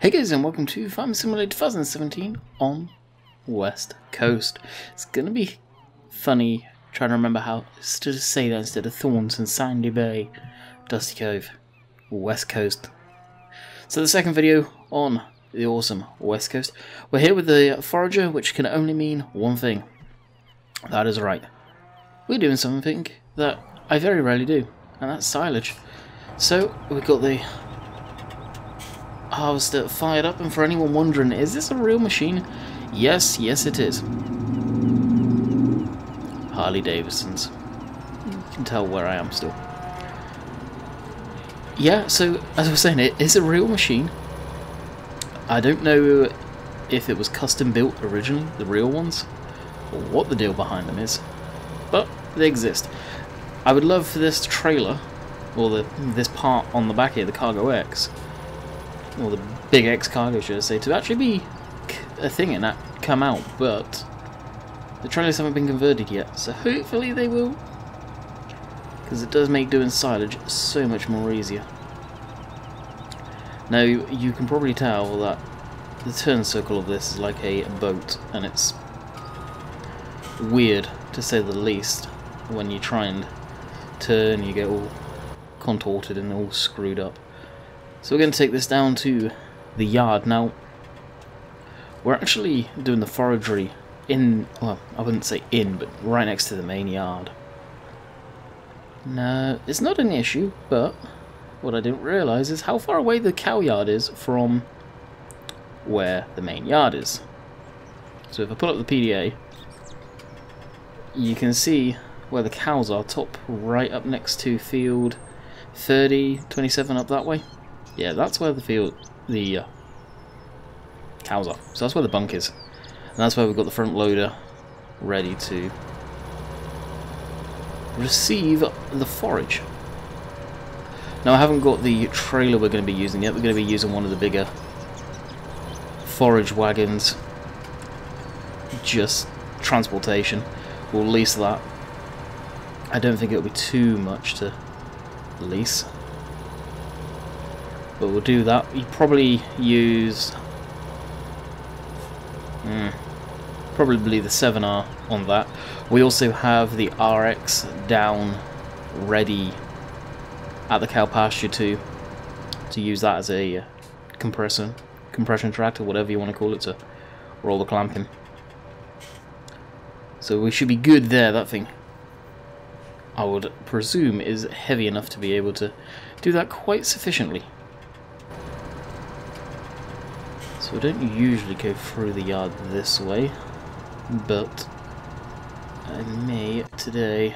Hey guys, and welcome to Farming Simulator 2017 on West Coast. It's gonna be funny trying to remember how to say that instead of Thorns and Sandy Bay, Dusty Cove, West Coast. So the second video on the awesome West Coast. We're here with the forager, which can only mean one thing. That is right. We're doing something that I very rarely do, and that's silage. So we've got the harvester fired up, and for anyone wondering, is this a real machine? Yes it is. Harley Davidson's. You can tell where I am still. Yeah, so as I was saying, it is a real machine. I don't know if it was custom built originally, the real ones, or what the deal behind them is, but they exist. I would love for this trailer, or this part on the back here, the Cargo X, or the Big X Cargo, should I say, to actually be a thing and that come out, but the trailers haven't been converted yet, so hopefully they will, because it does make doing silage so much more easier. Now, you can probably tell that the turn circle of this is like a boat, and it's weird, to say the least. When you try and turn, you get all contorted and all screwed up. So we're going to take this down to the yard. Now, we're actually doing the foragery in, well, I wouldn't say in, but right next to the main yard. Now, it's not an issue, but what I didn't realise is how far away the cow yard is from where the main yard is. So if I pull up the PDA, you can see where the cows are, top right up next to field 30, 27 up that way. Yeah, that's where the cows are. So that's where the bunk is. And that's where we've got the front loader ready to receive the forage. Now, I haven't got the trailer we're going to be using yet. We're going to be using one of the bigger forage wagons. Just transportation. We'll lease that. I don't think it'll be too much to lease, but we'll do that. You probably use probably the 7R on that. We also have the RX down ready at the cow pasture to use that as a compression tractor, whatever you want to call it, to roll the clamping. So we should be good there. That thing, I would presume, is heavy enough to be able to do that quite sufficiently. So I don't usually go through the yard this way, but I may today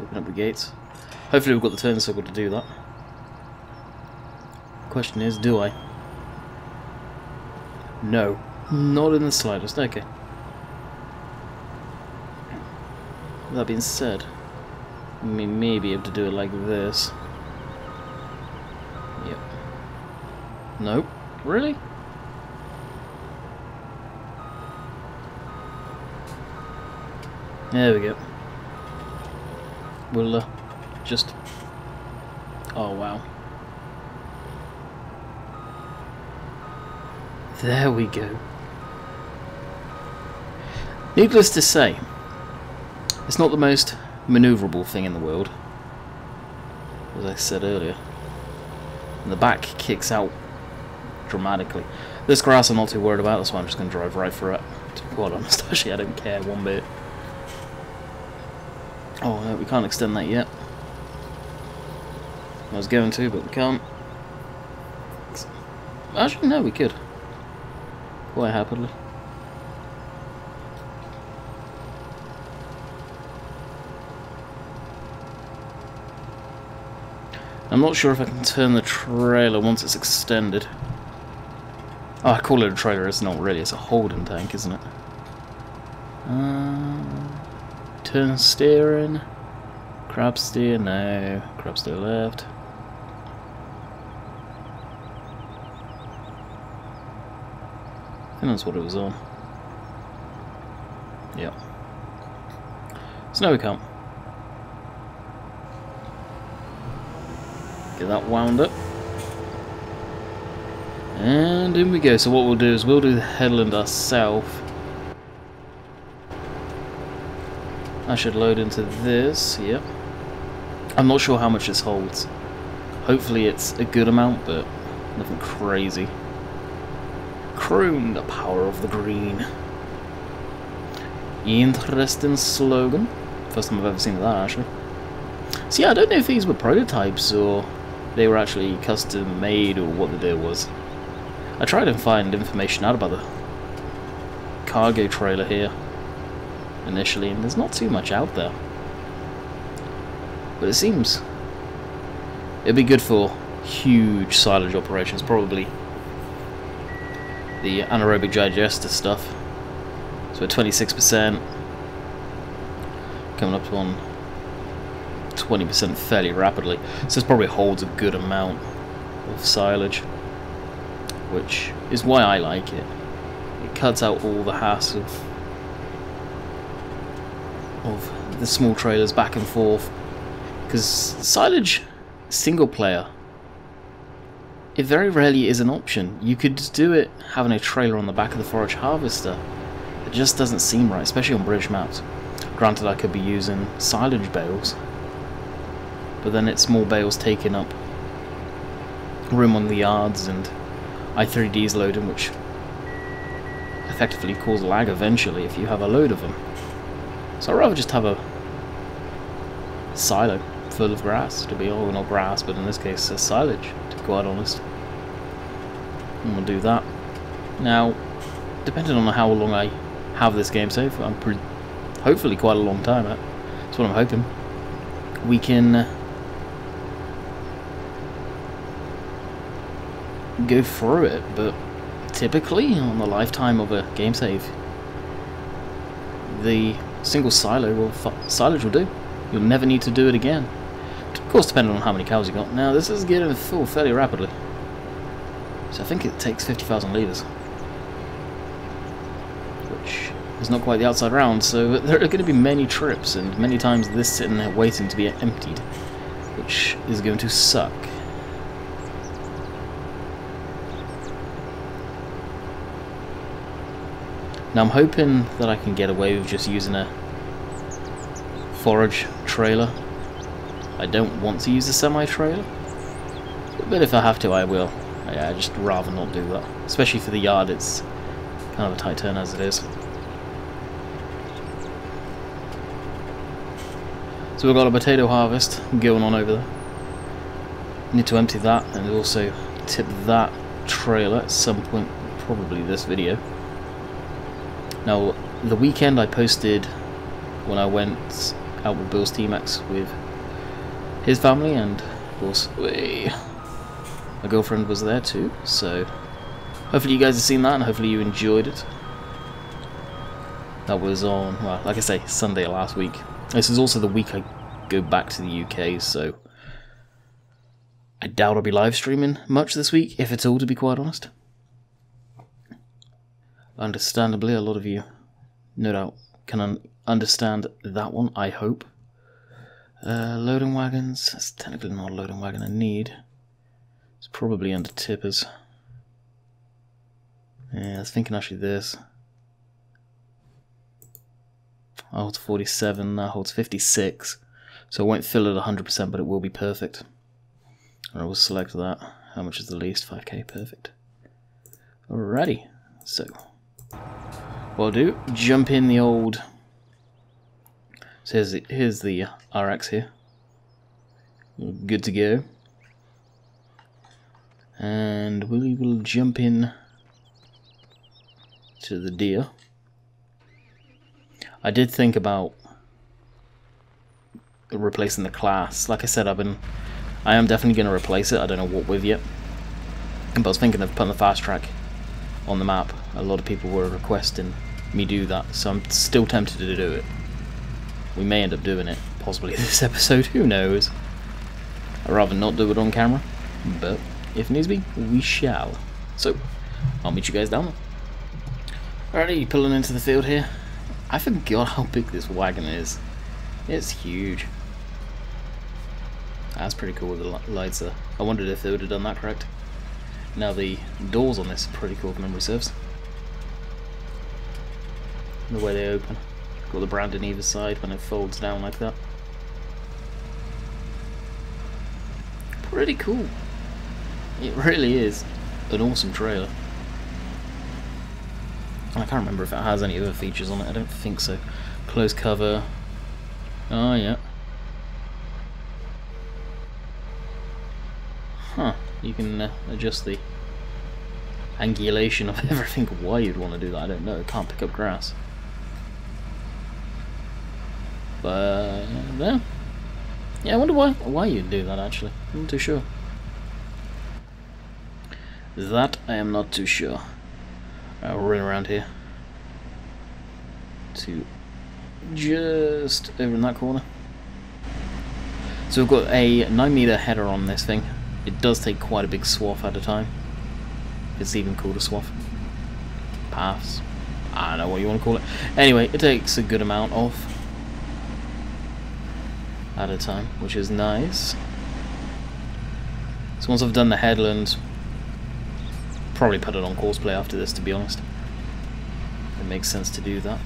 open up the gates. Hopefully we've got the turn circle to do that. Question is, do I? No, not in the slightest. Okay. That being said, we may be able to do it like this. Yep. Nope. Really? There we go. We'll just... Oh, wow. There we go. Needless to say, it's not the most maneuverable thing in the world, as I said earlier. And the back kicks out dramatically. This grass I'm not too worried about, that's why I'm just going to drive right through it. To be quite honest, actually I don't care one bit. Oh, no, we can't extend that yet. I was going to, but we can't. Actually, no, we could. Quite happily. I'm not sure if I can turn the trailer once it's extended. Oh, I call it a trailer, it's not really, it's a holding tank, isn't it? Turn steering. Crab steer, no. Crab steer left. I think that's what it was on. Yep. So now we can't. Get that wound up. And in we go. So what we'll do is we'll do the headland ourselves. I should load into this, yep. I'm not sure how much this holds. Hopefully it's a good amount, but nothing crazy. Chrome, the power of the green. Interesting slogan. First time I've ever seen that, actually. So yeah, I don't know if these were prototypes or they were actually custom made or what the deal was. I tried to find information out about the cargo trailer here initially, and there's not too much out there. But it seems it'd be good for huge silage operations, probably the anaerobic digester stuff. So at 26%, coming up on 20% fairly rapidly. So this probably holds a good amount of silage, which is why I like it. It cuts out all the hassle of the small trailers back and forth, because silage single player, it very rarely is an option. You could do it having a trailer on the back of the forage harvester. It just doesn't seem right, especially on British maps. Granted, I could be using silage bales, but then it's small bales taking up room on the yards, and i3D's loading, which effectively cause lag eventually if you have a load of them. So I'd rather just have a silo full of grass, to be all, not grass, but in this case silage, to be quite honest. And we'll do that. Now, depending on how long I have this game save, hopefully quite a long time, that's what I'm hoping, we can go through it. But typically on the lifetime of a game save, the single silage will do. You'll never need to do it again. Of course, depending on how many cows you got. Now this is getting full fairly rapidly, so I think it takes 50,000 litres, which is not quite the outside round, so there are going to be many trips and many times this sitting there waiting to be emptied, which is going to suck. Now I'm hoping that I can get away with just using a forage trailer. I don't want to use a semi-trailer, but if I have to I will. I just rather not do that, especially for the yard. It's kind of a tight turn as it is. So we've got a potato harvest going on over there. Need to empty that and also tip that trailer at some point, probably this video. Now, the weekend I posted when I went out with Bill's T-Max with his family, and of course my girlfriend was there too, so hopefully you guys have seen that and hopefully you enjoyed it. That was on, well, like I say, Sunday last week. This is also the week I go back to the UK, so I doubt I'll be live streaming much this week, if at all, to be quite honest. Understandably, a lot of you, no doubt, can understand that one, I hope. Loading wagons, that's technically not a loading wagon I need. It's probably under tippers. Yeah, I was thinking actually this. That holds 47, that holds 56. So it won't fill it 100%, but it will be perfect. I will select that. How much is the least? 5k, perfect. Alrighty, so what I'll do, jump in the old. So here's the RX here. Good to go. And we will jump in to the deer. I did think about replacing the class. Like I said, I am definitely going to replace it. I don't know what with yet. But I was thinking of putting the fast track on the map. A lot of people were requesting me do that, so I'm still tempted to do it. We may end up doing it, possibly this episode, who knows. I'd rather not do it on camera, but if needs be, we shall. So, I'll meet you guys down there. Alrighty, pulling into the field here. I forgot how big this wagon is. It's huge. That's pretty cool with the lights there. I wondered if they would have done that correct. Now the doors on this are pretty cool if memory serves. The way they open. Got the brand on either side when it folds down like that. Pretty cool. It really is an awesome trailer. I can't remember if it has any other features on it. I don't think so. Closed cover. Oh yeah. Huh. You can adjust the angulation of everything. Why you'd want to do that, I don't know. It can't pick up grass. But yeah, I wonder why you'd do that actually. I'm not too sure. That I am not too sure. We'll run around here to just over in that corner. So we've got a 9-meter header on this thing. It does take quite a big swath at a time. It's even called a swath. Paths. I don't know what you want to call it. Anyway, it takes a good amount off at a time, which is nice. So once I've done the headland, probably put it on courseplay after this, to be honest. It makes sense to do that.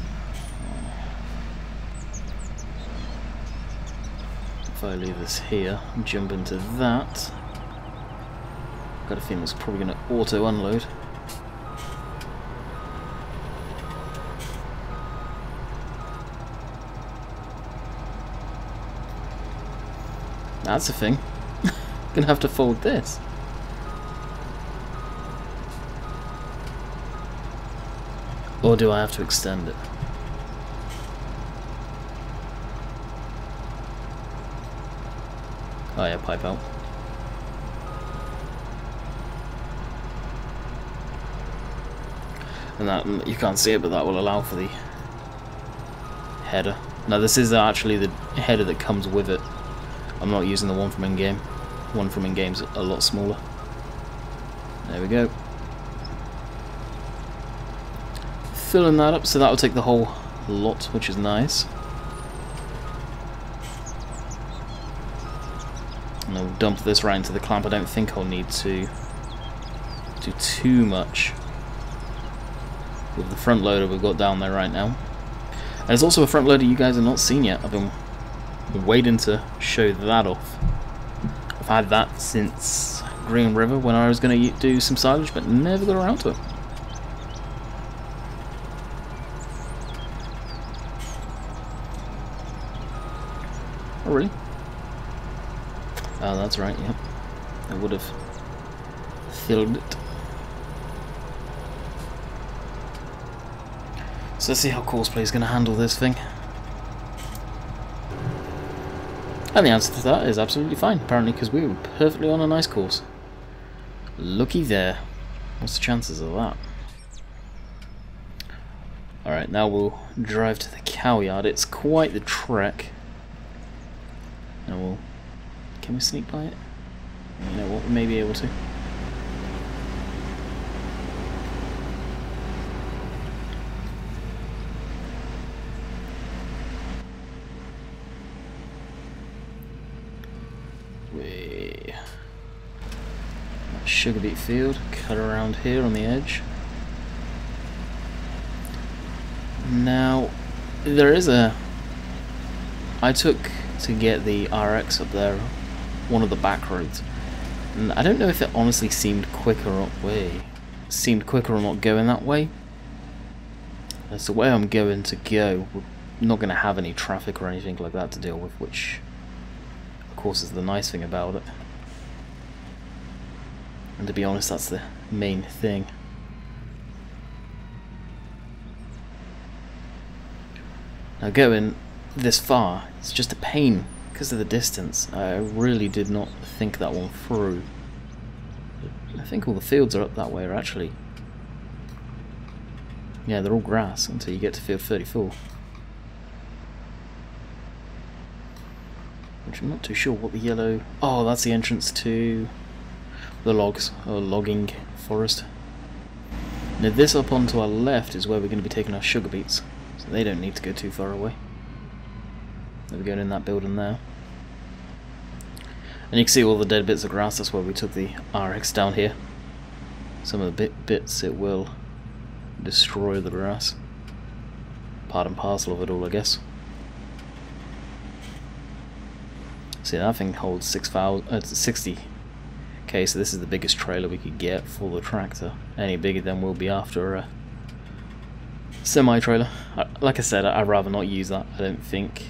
If I leave this here, jump into that. Got a feeling it's probably going to auto unload. That's a thing. Gonna have to fold this. Or do I have to extend it? Oh yeah, pipe out. And that, you can't see it, but that will allow for the header. Now this is actually the header that comes with it. I'm not using the one from in-game. One from in-game's a lot smaller. There we go. Filling that up, so that'll take the whole lot, which is nice. And I'll dump this right into the clamp. I don't think I'll need to do too much with the front loader we've got down there right now. And there's also a front loader you guys have not seen yet. I've been waiting to show that off. I've had that since Green River when I was going to do some silage, but never got around to it. Oh really? Oh, that's right, yeah. I would have filled it. So let's see how courseplay is going to handle this thing. And the answer to that is absolutely fine, apparently, because we were perfectly on a nice course. Looky there. What's the chances of that? Alright, now we'll drive to the cow yard. It's quite the trek. Now we'll... Can we sneak by it? You know what, we may be able to. Sugar beet field, cut around here on the edge. Now, there is a... I took to get the RX up there, one of the back roads, and I don't know if it honestly seemed quicker or not going that way. That's the way I'm going to go. We're not going to have any traffic or anything like that to deal with, which of course is the nice thing about it. And to be honest, that's the main thing. Now going this far, it's just a pain because of the distance. I really did not think that one through. I think all the fields are up that way are actually... Yeah, they're all grass until you get to field 34. Which I'm not too sure what the yellow... Oh, that's the entrance to... the logs, or logging forest. Now this up onto our left is where we're going to be taking our sugar beets, so they don't need to go too far away. We're going in that building there. And you can see all the dead bits of grass, that's where we took the RX down here. some of the bits it will destroy the grass. Part and parcel of it all, I guess. See, that thing holds 60. Okay, so this is the biggest trailer we could get for the tractor. Any bigger than we'll be after a semi-trailer. Like I said, I'd rather not use that. I don't think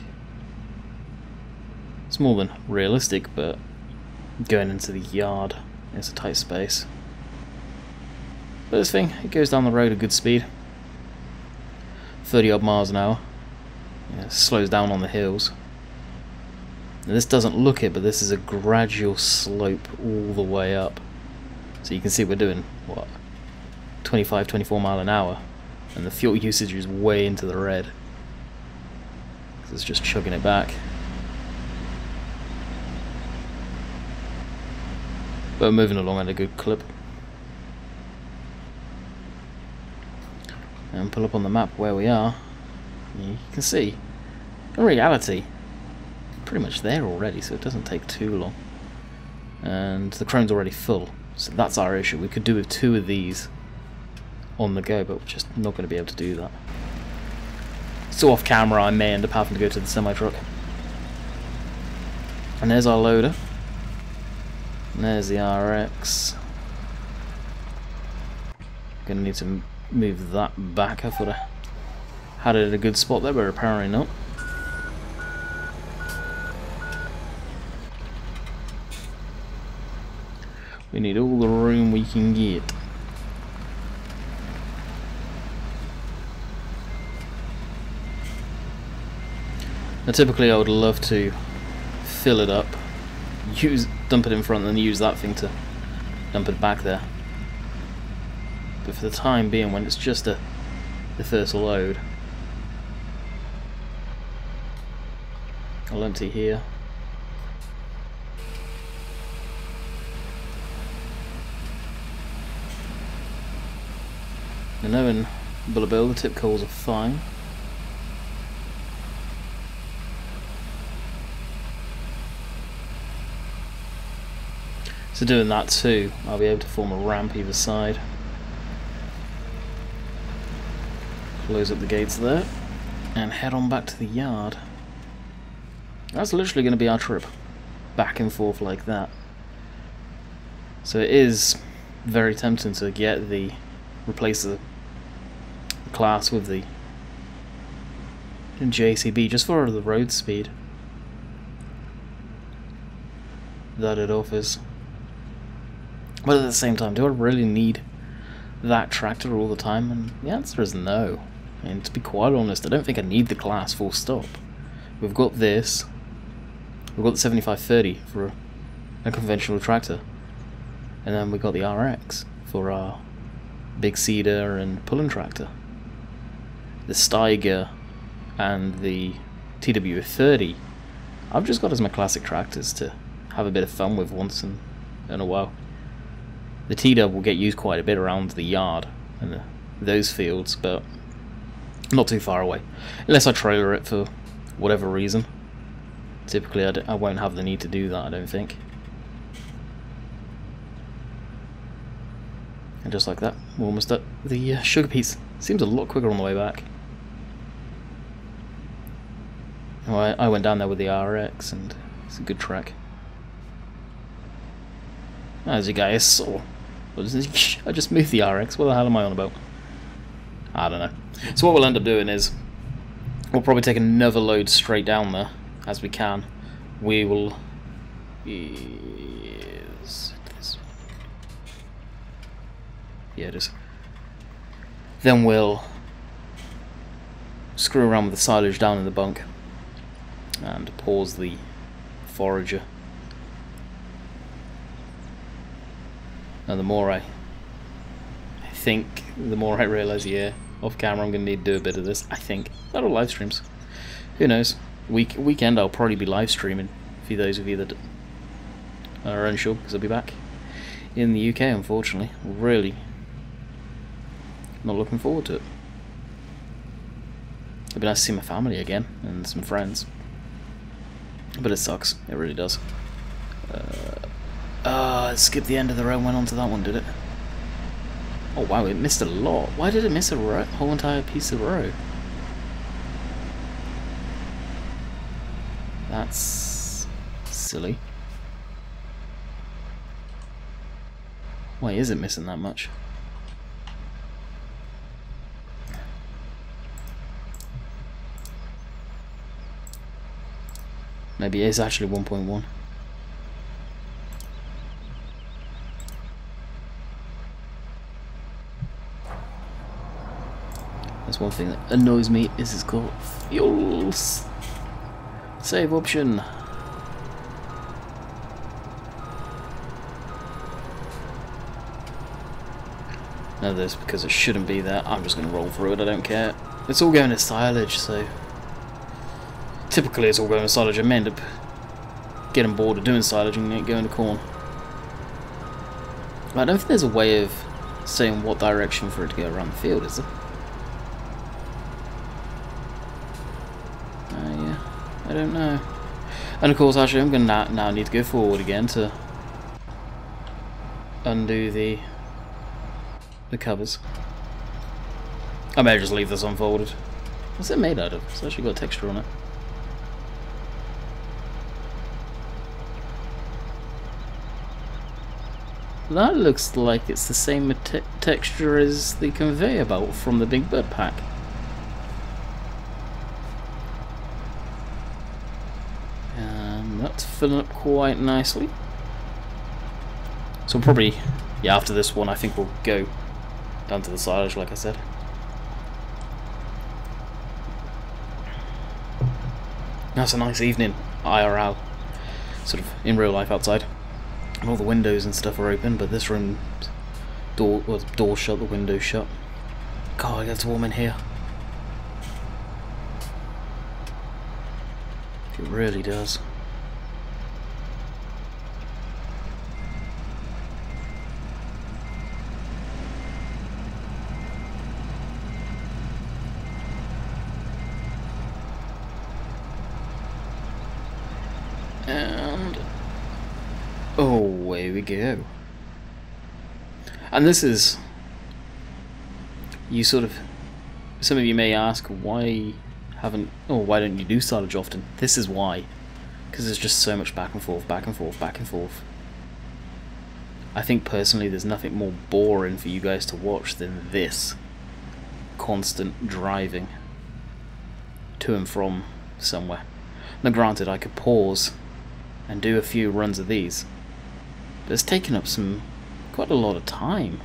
it's more than realistic, but going into the yard, it's a tight space. But this thing, it goes down the road at good speed. 30 odd miles an hour. Yeah, it slows down on the hills. Now, this doesn't look it, but this is a gradual slope all the way up. So you can see we're doing, what, 25, 24 mile an hour. And the fuel usage is way into the red. It's just chugging it back. But moving along at a good clip. And pull up on the map where we are. You can see, in reality, pretty much there already, so it doesn't take too long. And the chrome's already full, so that's our issue. We could do with 2 of these on the go, but we're just not going to be able to do that. So off camera I may end up having to go to the semi-truck. And there's our loader. And there's the RX. Gonna need to move that back. I thought I had it at a good spot there, but apparently not. We need all the room we can get. Now typically I would love to fill it up, dump it in front and then use that thing to dump it back there. But for the time being, when it's just the first load, I'll empty here. And knowing Bullabill, the tip coals are fine. So doing that too, I'll be able to form a ramp either side. Close up the gates there, and head on back to the yard. That's literally going to be our trip, back and forth like that. So it is very tempting to replace the class with the JCB just for the road speed that it offers. But at the same time, do I really need that tractor all the time? And the answer is no. And to be quite honest, I don't think I need the class full stop. We've got this. We've got the 7530 for a conventional tractor. And then we've got the RX for our big seeder and pulling tractor. The Steiger and the TW30 I've just got as my classic tractors to have a bit of fun with once in a while. The T-Dub will get used quite a bit around the yard and those fields, but not too far away. Unless I trailer it for whatever reason. Typically I won't have the need to do that, I don't think. And just like that, we're almost at the sugar piece. Seems a lot quicker on the way back. Well, I went down there with the RX and it's a good track. As you guys saw, I just moved the RX. What the hell am I on about? I don't know. So what we'll end up doing is we'll probably take another load straight down there as we can. We will. Is this? Yeah, it is. Then we'll screw around with the silage down in the bunk and pause the forager. And the more I realise, yeah, off camera I'm going to need to do a bit of this. I think. That'll live streams. Who knows? Weekend I'll probably be live streaming for those of you that are unsure, because I'll be back in the UK, unfortunately. Really not looking forward to it. It'd be nice to see my family again and some friends. But it sucks. It really does. It skipped the end of the road and went onto that one, did it? Oh wow, it missed a lot. Why did it miss a row? Whole entire piece of row? That's silly. Why is it missing that much? Maybe it is actually 1.1. That's one thing that annoys me, is it's called fuels. Save option. No, this because it shouldn't be there. I'm just going to roll through it, I don't care. It's all going to silage, so... Typically it's all going to silage. I may end up getting bored of doing silage and going to corn. I don't think there's a way of saying what direction for it to go around the field, is there? Yeah, I don't know. And of course, actually, I'm going to now need to go forward again to undo the covers. I may just leave this unfolded. What's it made out of? It's actually got a texture on it. That looks like it's the same texture as the conveyor belt from the Big Bird pack. And that's filling up quite nicely. So probably, yeah, after this one I think we'll go down to the silage, like I said. That's a nice evening, IRL, sort of in real life outside. And all the windows and stuff are open, but this room, door shut, the window shut. God, it gets warm in here. It really does. And away we go. And this is, some of you may ask, why don't you do silage often? This is why. Because there's just so much back and forth, back and forth, back and forth. I think personally there's nothing more boring for you guys to watch than this constant driving to and from somewhere. Now granted, I could pause and do a few runs of these, but it's taken up quite a lot of time,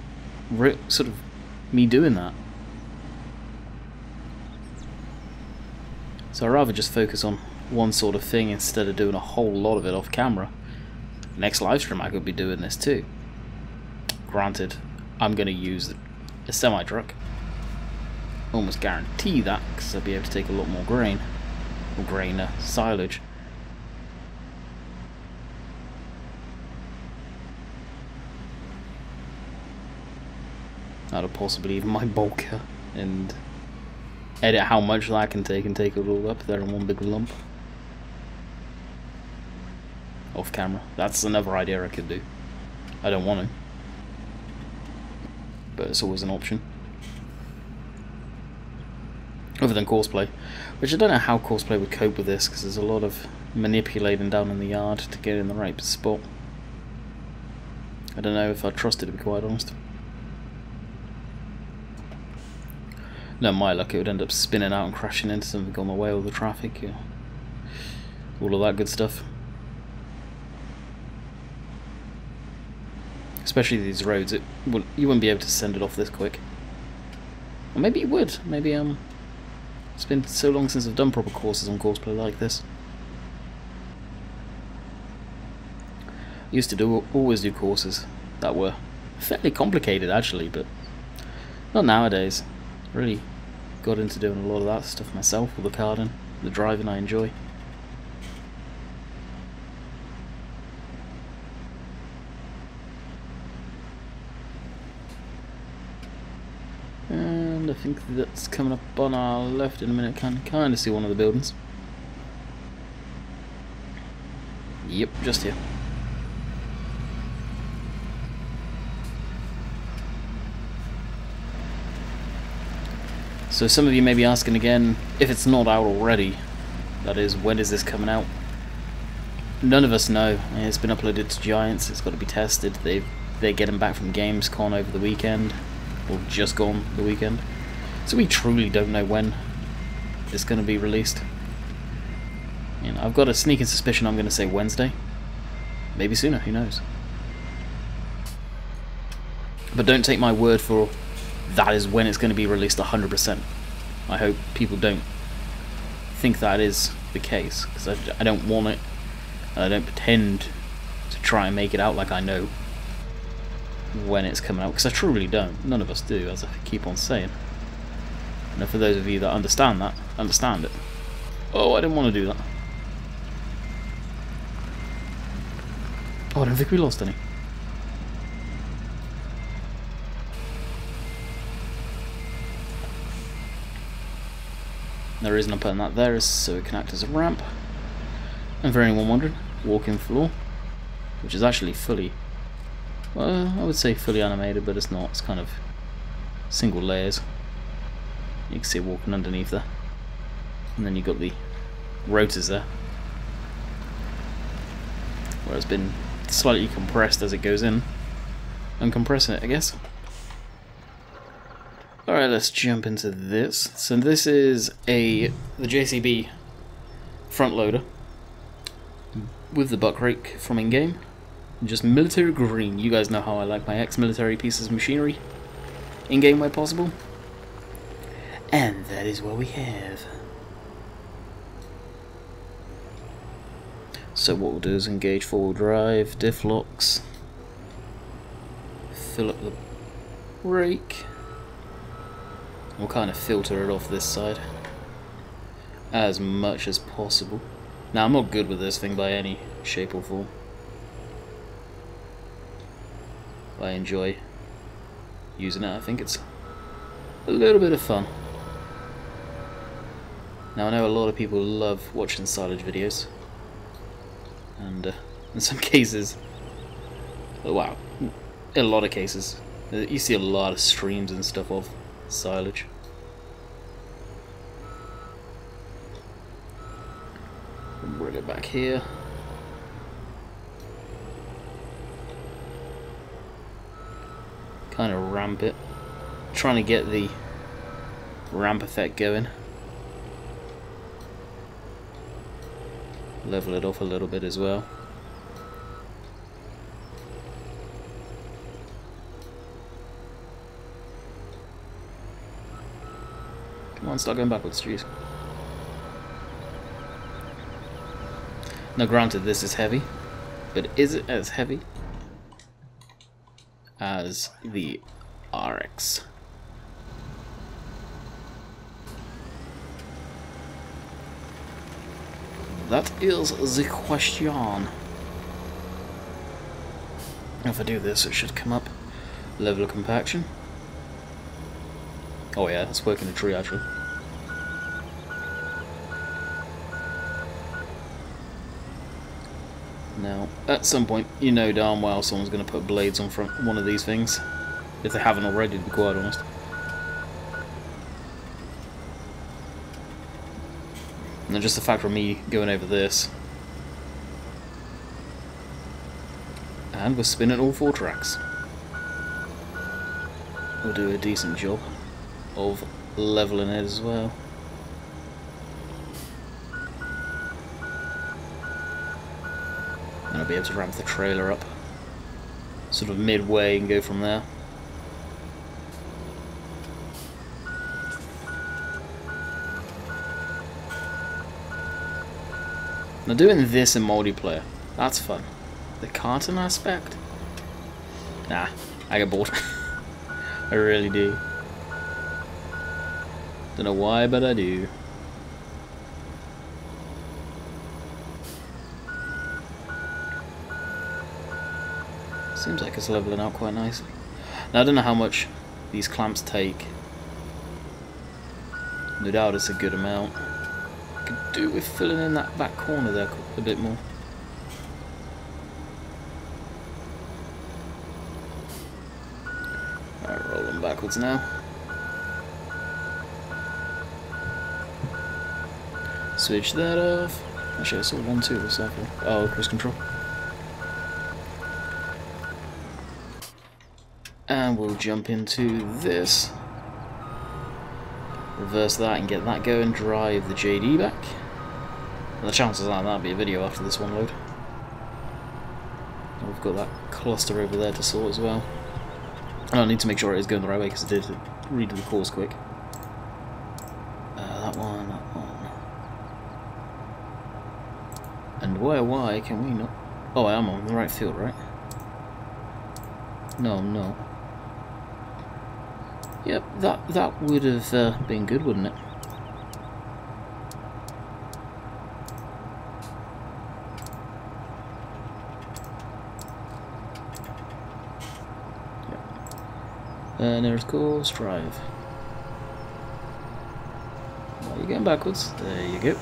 sort of me doing that. So I'd rather just focus on one sort of thing instead of doing a whole lot of it off camera. Next live stream I could be doing this too. Granted, I'm going to use a semi-truck. Almost guarantee that, because I'll be able to take a lot more grain. Or silage. That'll possibly even my bulker and edit how much that can take and take it all up there in one big lump. Off camera. That's another idea I could do. I don't want to, but it's always an option. Other than Courseplay, which I don't know how Courseplay would cope with this, because there's a lot of manipulating down in the yard to get in the right spot. I don't know if I trust it, to be quite honest. No, my luck, it would end up spinning out and crashing into something on the way, all the traffic, yeah. All of that good stuff. Especially these roads, you wouldn't be able to send it off this quick. Or maybe you would. Maybe it's been so long since I've done proper courses on Courseplay like this. I used to always do courses that were fairly complicated actually, but not nowadays. Really got into doing a lot of that stuff myself with the carding, the driving I enjoy. And I think that's coming up on our left in a minute. Can kind of see one of the buildings. Yep, just here. So some of you may be asking again, if it's not out already, that is, when is this coming out? None of us know. It's been uploaded to Giants, it's got to be tested. They're getting back from Gamescom over the weekend, or just gone the weekend. So we truly don't know when it's going to be released. You know, I've got a sneaking suspicion I'm going to say Wednesday. Maybe sooner, who knows. But don't take my word for that is when it's going to be released 100%. I hope people don't think that is the case, because I don't want it, and I don't pretend to try and make it out like I know when it's coming out, because I truly don't. None of us do, as I keep on saying. And for those of you that understand that, understand it. Oh, I didn't want to do that. Oh, I don't think we lost any. The reason I'm putting that there is so it can act as a ramp. And for anyone wondering, walk-in floor, which is actually fully, well, I would say fully animated, but it's not. It's kind of single layers. You can see it walking underneath there. And then you've got the rotors there, where it's been slightly compressed as it goes in. Uncompressing it, I guess. Alright, let's jump into this. So this is the JCB front loader with the buck rake from in-game. Just military green. You guys know how I like my ex-military pieces of machinery in-game where possible. And that is what we have. So what we'll do is engage forward drive, diff locks, fill up the rake. We'll kind of filter it off this side as much as possible. Now, I'm not good with this thing by any shape or form. I enjoy using it. I think it's a little bit of fun. Now, I know a lot of people love watching silage videos, and in some cases, wow, in a lot of cases, you see a lot of streams and stuff of silage. Bring it back here. Kind of ramp it. Trying to get the ramp effect going. Level it off a little bit as well. Come on, start going backwards, jeez. Now granted, this is heavy, but is it as heavy as the RX? That is the question. If I do this, it should come up. Level of compaction. Oh yeah, it's working a tree actually. Now, at some point, you know darn well someone's going to put blades on front one of these things. If they haven't already, to be quite honest. And then just the fact of me going over this. And we're spinning all 4 tracks. We'll do a decent job of leveling it as well. And I'll be able to ramp the trailer up sort of midway and go from there. Now doing this in multiplayer, that's fun. The carton aspect? Nah, I get bored. I really do. Don't know why, but I do. Seems like it's leveling out quite nicely. Now I don't know how much these clamps take. No doubt it's a good amount. Could do with filling in that back corner there a bit more. Alright, rolling backwards now. Switch that off. Actually, I saw 1, 2 of the cycle. Oh, cruise control. And we'll jump into this. Reverse that and get that going. Drive the JD back. And the chances are that'll be a video after this one load. And we've got that cluster over there to sort as well. And I need to make sure it is going the right way because I did read the course quick. That one, that one. And why can we not... Oh, I am on the right field, right? No, no. Yep, that would have been good, wouldn't it? Yep. Nearest course, drive. Well, you're going backwards. There you go.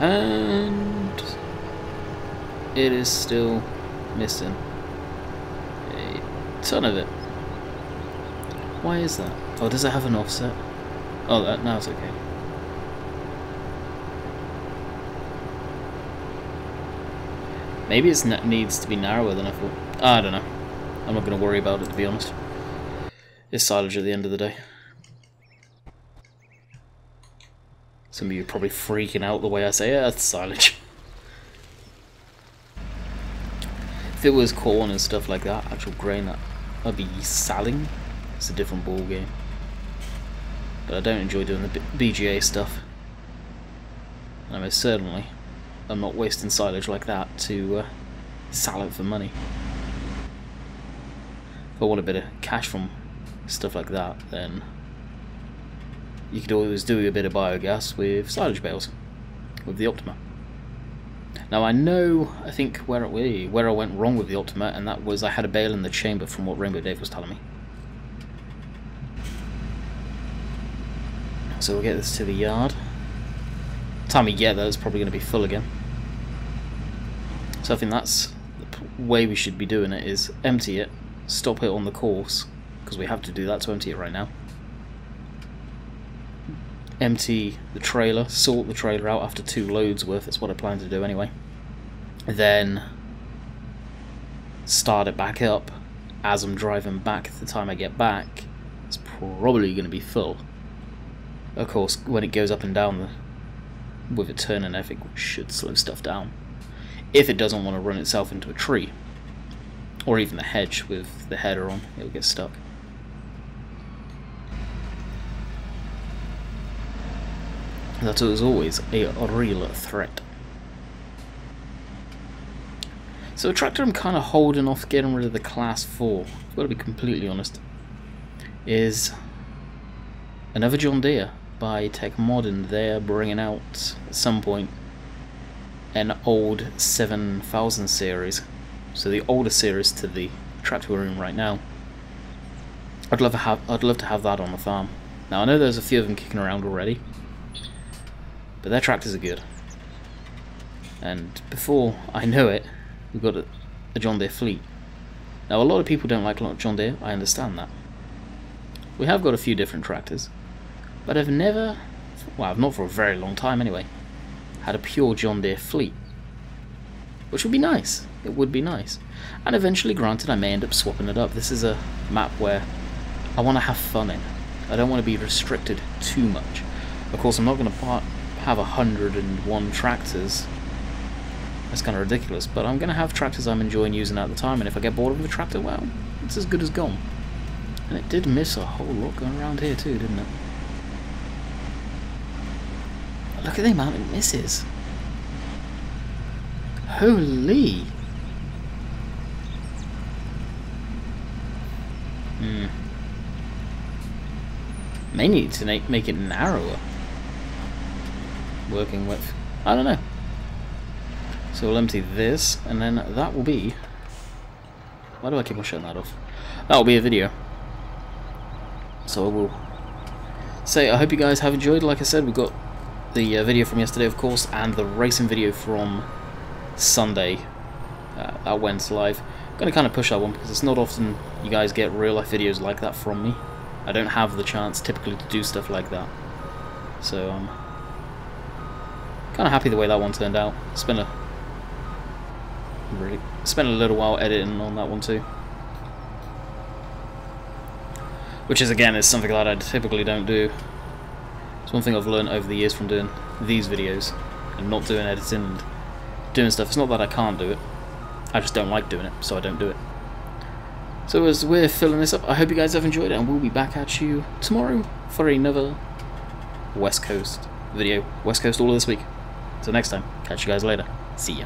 And it is still missing a ton of it. Why is that? Oh, does it have an offset? Oh, now it's okay. Maybe it needs to be narrower than I thought. I don't know. I'm not going to worry about it, to be honest. It's silage at the end of the day. Some of you are probably freaking out the way I say it. That's silage. If it was corn and stuff like that, actual grain, that'd be saling. It's a different ball game. But I don't enjoy doing the BGA stuff. And I most certainly am not wasting silage like that to sell it for money. If I want a bit of cash from stuff like that, then you could always do a bit of biogas with silage bales, with the Optima. Now I think where I went wrong with the Optima, and that was I had a bale in the chamber from what Rainbow Dave was telling me. So we'll get this to the yard. Time we get there, it's probably going to be full again. So I think that's the way we should be doing it, is empty it, stop it on the course, because we have to do that to empty it right now. Empty the trailer, sort the trailer out after 2 loads worth, that's what I plan to do anyway. Then start it back up as I'm driving back. The time I get back, it's probably going to be full. Of course, when it goes up and down with it turning, I think it should slow stuff down. If it doesn't want to run itself into a tree, or even the hedge with the header on, it'll get stuck. That was always a real threat. So a tractor I'm kind of holding off getting rid of the Class 4, I've got to be completely honest, is another John Deere by Tech Modern. They're bringing out at some point an old 7000 series, so the older series to the tractor we're in right now. I'd love to have that on the farm. Now I know there's a few of them kicking around already, but their tractors are good. And before I know it, we've got a John Deere fleet. Now a lot of people don't like John Deere, I understand that. We have got a few different tractors, but I've never, well, not for a very long time anyway, had a pure John Deere fleet. Which would be nice. It would be nice. And eventually, granted, I may end up swapping it up. This is a map where I want to have fun in. I don't want to be restricted too much. Of course, I'm not going to have 101 tractors. That's kind of ridiculous, but I'm going to have tractors I'm enjoying using at the time, and if I get bored of the tractor, well, it's as good as gone. And it did miss a whole lot going around here too, didn't it? Look at the amount it misses. Holy! May need to make it narrower. Working with, I don't know. So we'll empty this, and then that will be... Why do I keep on shutting that off? That will be a video. So I will say I hope you guys have enjoyed. Like I said, we've got the video from yesterday, of course, and the racing video from Sunday. That went live. I'm going to kind of push that one because it's not often you guys get real life videos like that from me. I don't have the chance typically to do stuff like that. So I'm kind of happy the way that one turned out. Spent a little while editing on that one too. Which is, again, is something that I typically don't do. It's one thing I've learned over the years from doing these videos and not doing editing and doing stuff. It's not that I can't do it, I just don't like doing it, so I don't do it. So as we're filling this up, I hope you guys have enjoyed it, and we'll be back at you tomorrow for another West Coast video. West Coast all of this week. Until next time, catch you guys later. See ya.